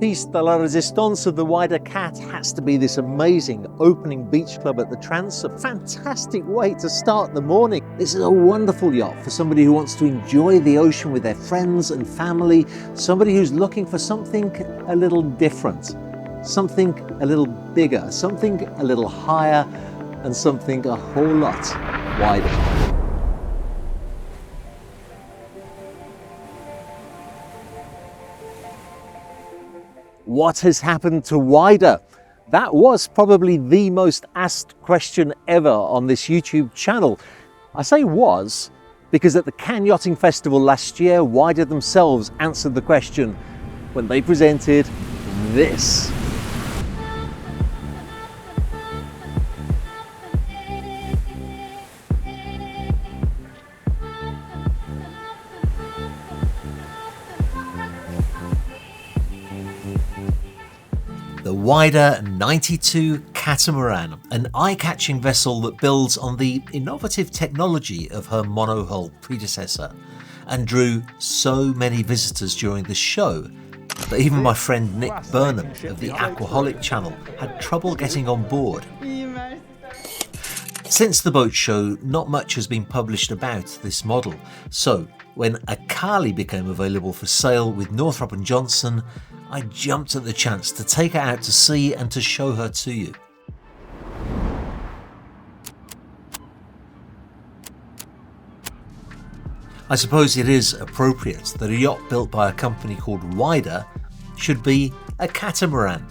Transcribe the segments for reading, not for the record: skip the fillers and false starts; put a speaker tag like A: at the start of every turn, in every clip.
A: Piece de la resistance of the wider Cat has to be this amazing opening beach club at the transom. Fantastic way to start the morning. This is a wonderful yacht for somebody who wants to enjoy the ocean with their friends and family, somebody who's looking for something a little different, something a little bigger, something a little higher, and something a whole lot wider. What has happened to wider? That was probably the most asked question ever on this YouTube channel. I say was because at the Cannes Yachting Festival last year, wider themselves answered the question when they presented this. The wider 92 Catamaran, an eye-catching vessel that builds on the innovative technology of her monohull predecessor and drew so many visitors during the show that even my friend Nick Burnham of the Aquaholic channel had trouble getting on board. Since the boat show, not much has been published about this model, so when Acali became available for sale with Northrop & Johnson, I jumped at the chance to take her out to sea and to show her to you. I suppose it is appropriate that a yacht built by a company called Wider should be a catamaran.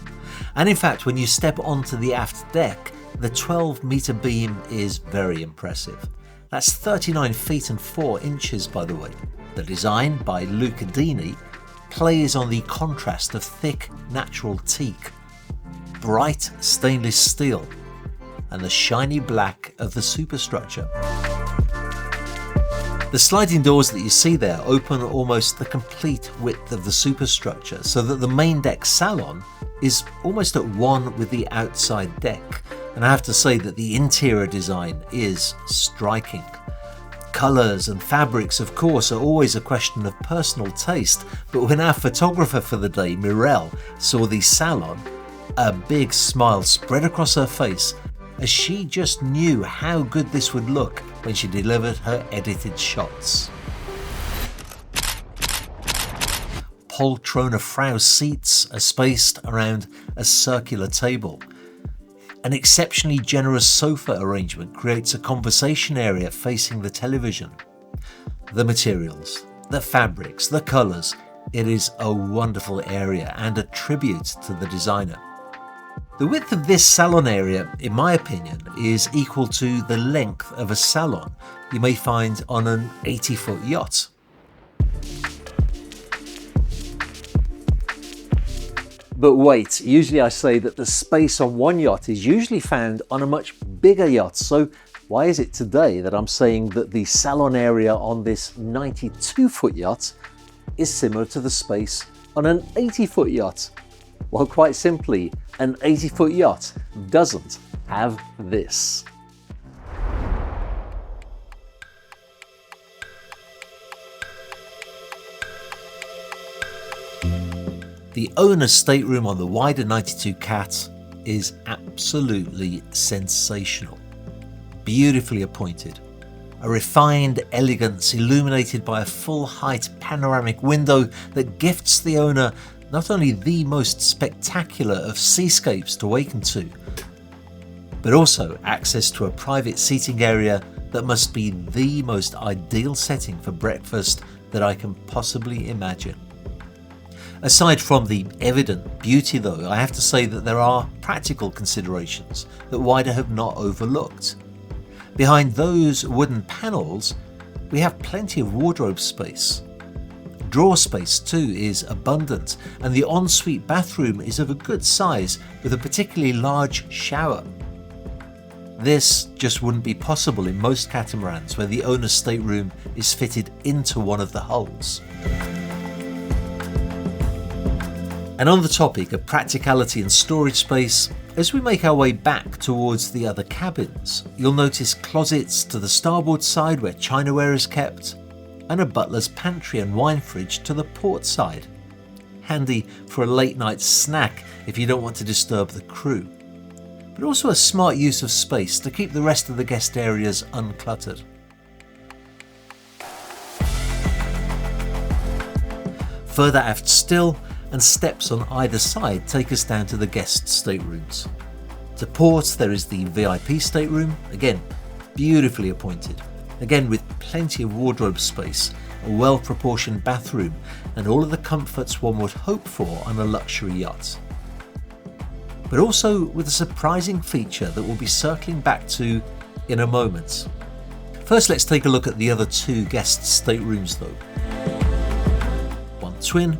A: And in fact, when you step onto the aft deck, the 12-metre beam is very impressive. That's 39 feet and 4 inches, by the way. The design, by Luca Dini, plays on the contrast of thick natural teak, bright stainless steel, and the shiny black of the superstructure. The sliding doors that you see there open almost the complete width of the superstructure, so that the main deck salon is almost at one with the outside deck. And I have to say that the interior design is striking. Colours and fabrics, of course, are always a question of personal taste, but when our photographer for the day, Mirelle, saw the salon, a big smile spread across her face as she just knew how good this would look when she delivered her edited shots. Poltrona Frau seats are spaced around a circular table. An exceptionally generous sofa arrangement creates a conversation area facing the television. The materials, the fabrics, the colours, it is a wonderful area and a tribute to the designer. The width of this salon area, in my opinion, is equal to the length of a salon you may find on an 80-foot yacht. But wait, usually I say that the space on one yacht is usually found on a much bigger yacht, so why is it today that I'm saying that the salon area on this 92-foot yacht is similar to the space on an 80-foot yacht? Well, quite simply, an 80-foot yacht doesn't have this. The owner's stateroom on the wider 92 Cat is absolutely sensational. Beautifully appointed. A refined elegance illuminated by a full-height panoramic window that gifts the owner not only the most spectacular of seascapes to waken to, but also access to a private seating area that must be the most ideal setting for breakfast that I can possibly imagine. Aside from the evident beauty though, I have to say that there are practical considerations that Wider have not overlooked. Behind those wooden panels, we have plenty of wardrobe space. Drawer space too is abundant, and the ensuite bathroom is of a good size with a particularly large shower. This just wouldn't be possible in most catamarans where the owner's stateroom is fitted into one of the hulls. And on the topic of practicality and storage space, as we make our way back towards the other cabins, you'll notice closets to the starboard side where chinaware is kept, and a butler's pantry and wine fridge to the port side. handy for a late night snack if you don't want to disturb the crew, but also a smart use of space to keep the rest of the guest areas uncluttered. Further aft still, and steps on either side take us down to the guest staterooms. To port there is the VIP stateroom, again beautifully appointed, again with plenty of wardrobe space, a well-proportioned bathroom, and all of the comforts one would hope for on a luxury yacht. But also with a surprising feature that we'll be circling back to in a moment. First, let's take a look at the other two guest staterooms though. One twin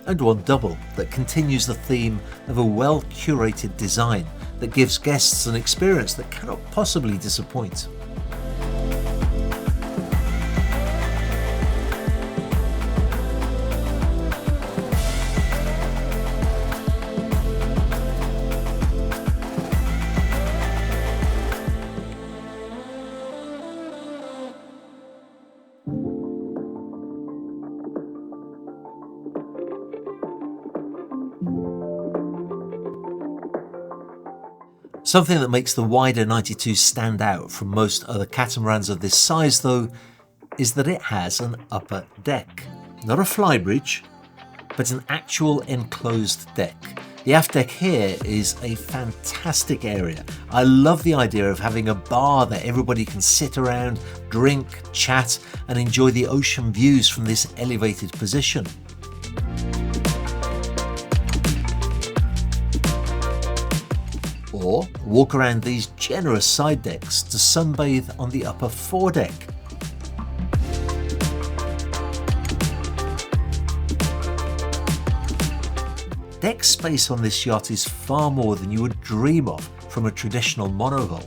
A: and one double that continues the theme of a well-curated design that gives guests an experience that cannot possibly disappoint. Something that makes the wider 92 stand out from most other catamarans of this size though, is that it has an upper deck. Not a flybridge, but an actual enclosed deck. The aft deck here is a fantastic area. I love the idea of having a bar that everybody can sit around, drink, chat, and enjoy the ocean views from this elevated position. Or walk around these generous side decks to sunbathe on the upper foredeck. Deck space on this yacht is far more than you would dream of from a traditional monohull.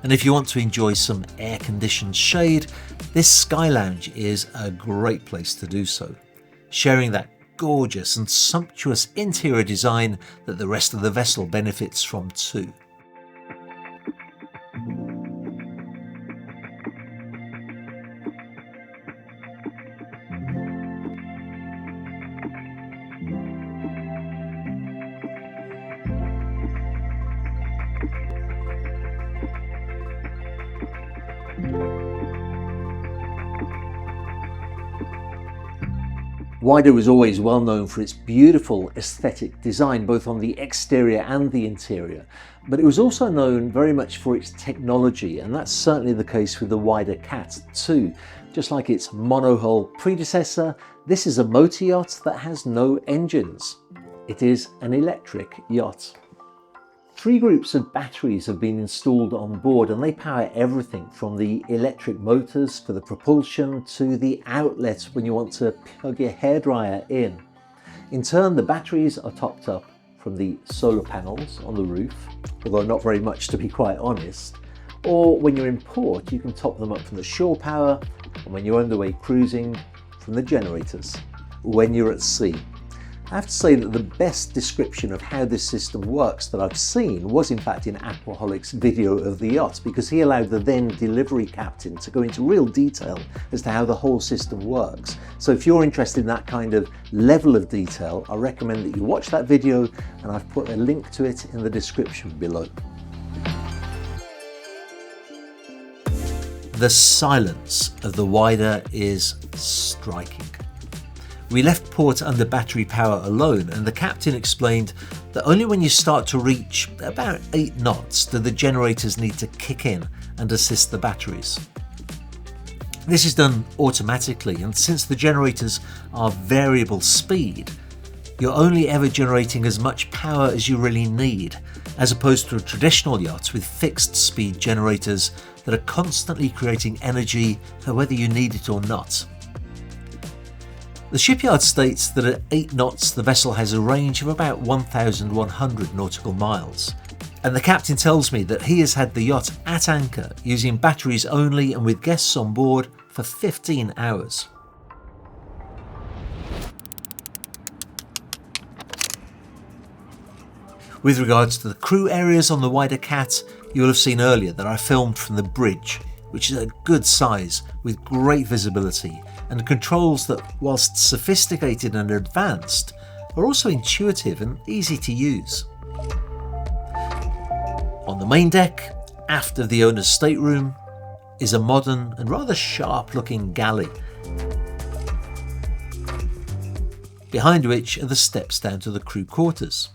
A: And if you want to enjoy some air-conditioned shade, this Sky Lounge is a great place to do so, sharing that gorgeous and sumptuous interior design that the rest of the vessel benefits from too. Wider was always well known for its beautiful aesthetic design, both on the exterior and the interior, but it was also known very much for its technology, and that's certainly the case with the Wider Cat too. Just like its monohull predecessor, this is a motor yacht that has no engines. It is an electric yacht. 3 groups of batteries have been installed on board, and they power everything from the electric motors for the propulsion to the outlet when you want to plug your hairdryer in. In turn, the batteries are topped up from the solar panels on the roof, although not very much to be quite honest, or when you're in port you can top them up from the shore power, and when you're underway cruising from the generators. When you're at sea, I have to say that the best description of how this system works that I've seen was in fact in Aquaholic's video of the yacht, because he allowed the then delivery captain to go into real detail as to how the whole system works. So if you're interested in that kind of level of detail, I recommend that you watch that video, and I've put a link to it in the description below. The silence of the Wider is striking. We left port under battery power alone, and the captain explained that only when you start to reach about 8 knots do the generators need to kick in and assist the batteries. This is done automatically, and since the generators are variable speed, you're only ever generating as much power as you really need, as opposed to a traditional yacht with fixed speed generators that are constantly creating energy whether you need it or not. The shipyard states that at 8 knots the vessel has a range of about 1,100 nautical miles, and the captain tells me that he has had the yacht at anchor using batteries only and with guests on board for 15 hours. With regards to the crew areas on the wider Cat, you will have seen earlier that I filmed from the bridge, which is a good size with great visibility and controls that, whilst sophisticated and advanced, are also intuitive and easy to use. On the main deck, aft of the owner's stateroom, is a modern and rather sharp looking galley, behind which are the steps down to the crew quarters.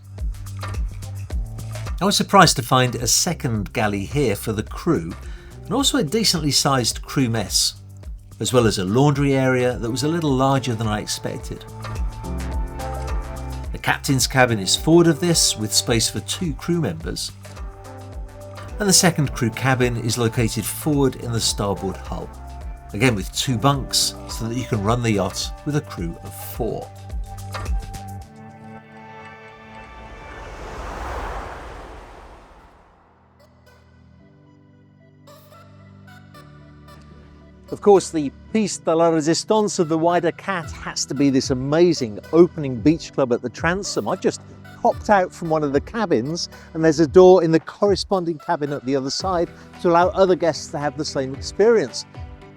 A: I was surprised to find a second galley here for the crew, and also a decently sized crew mess, as well as a laundry area that was a little larger than I expected. The captain's cabin is forward of this, with space for 2 crew members, and the second crew cabin is located forward in the starboard hull, again with 2 bunks so that you can run the yacht with a crew of 4. Of course, the piece de la resistance of the wider Cat has to be this amazing opening beach club at the transom. I've just popped out from one of the cabins, and there's a door in the corresponding cabin at the other side to allow other guests to have the same experience.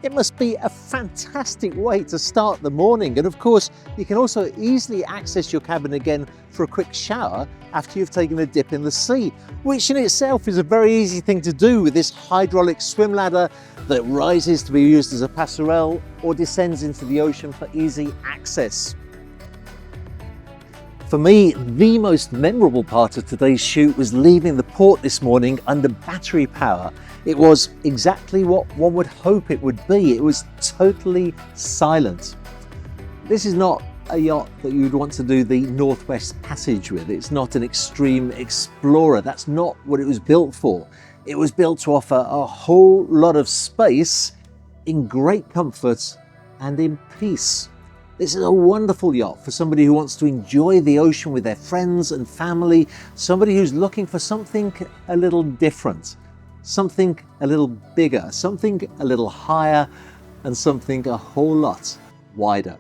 A: It must be a fantastic way to start the morning, and of course you can also easily access your cabin again for a quick shower after you've taken a dip in the sea, which in itself is a very easy thing to do with this hydraulic swim ladder that rises to be used as a passerelle or descends into the ocean for easy access. For me, the most memorable part of today's shoot was leaving the port this morning under battery power. It was exactly what one would hope it would be. It was totally silent. This is not a yacht that you would want to do the Northwest Passage with. It's not an extreme explorer. That's not what it was built for. It was built to offer a whole lot of space in great comfort and in peace. This is a wonderful yacht for somebody who wants to enjoy the ocean with their friends and family, somebody who's looking for something a little different, something a little bigger, something a little higher, and something a whole lot wider.